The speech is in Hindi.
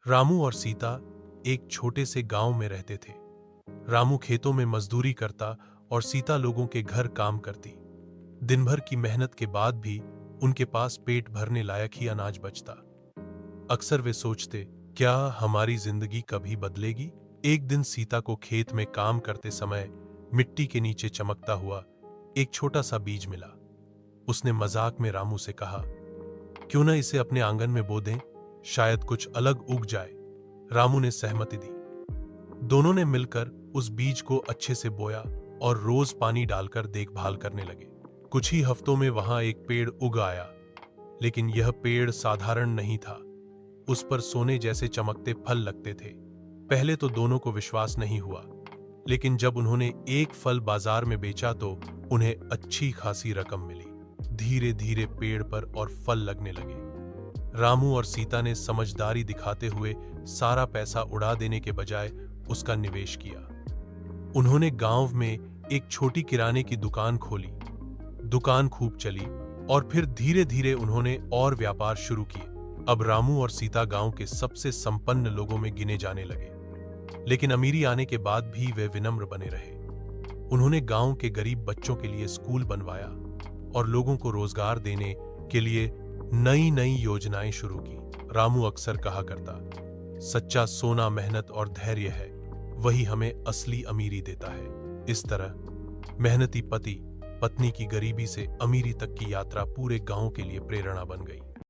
रामू और सीता एक छोटे से गांव में रहते थे। रामू खेतों में मजदूरी करता और सीता लोगों के घर काम करती। दिन भर की मेहनत के बाद भी उनके पास पेट भरने लायक ही अनाज बचता। अक्सर वे सोचते, क्या हमारी जिंदगी कभी बदलेगी? एक दिन सीता को खेत में काम करते समय मिट्टी के नीचे चमकता हुआ एक छोटा सा बीज मिला। उसने मजाक में रामू से कहा, क्यों ना इसे अपने आंगन में बो दें, शायद कुछ अलग उग जाए। रामू ने सहमति दी। दोनों ने मिलकर उस बीज को अच्छे से बोया और रोज पानी डालकर देखभाल करने लगे। कुछ ही हफ्तों में वहां एक पेड़ उग आया, लेकिन यह पेड़ साधारण नहीं था। उस पर सोने जैसे चमकते फल लगते थे। पहले तो दोनों को विश्वास नहीं हुआ, लेकिन जब उन्होंने एक फल बाजार में बेचा तो उन्हें अच्छी खासी रकम मिली। धीरे धीरे पेड़ पर और फल लगने लगे। रामू और सीता ने समझदारी दिखाते हुए सारा पैसा उड़ा देने के बजाय उसका निवेश किया। उन्होंने गांव में एक छोटी किराने की दुकान खोली। दुकान खूब चली और फिर धीरे धीरे उन्होंने और व्यापार शुरू किए। अब रामू और सीता गांव के सबसे संपन्न लोगों में गिने जाने लगे। लेकिन अमीरी आने के बाद भी वे विनम्र बने रहे। उन्होंने गांव के गरीब बच्चों के लिए स्कूल बनवाया और लोगों को रोजगार देने के लिए नई नई योजनाएं शुरू की। रामू अक्सर कहा करता, सच्चा सोना मेहनत और धैर्य है, वही हमें असली अमीरी देता है। इस तरह मेहनती पति पत्नी की गरीबी से अमीरी तक की यात्रा पूरे गांव के लिए प्रेरणा बन गई।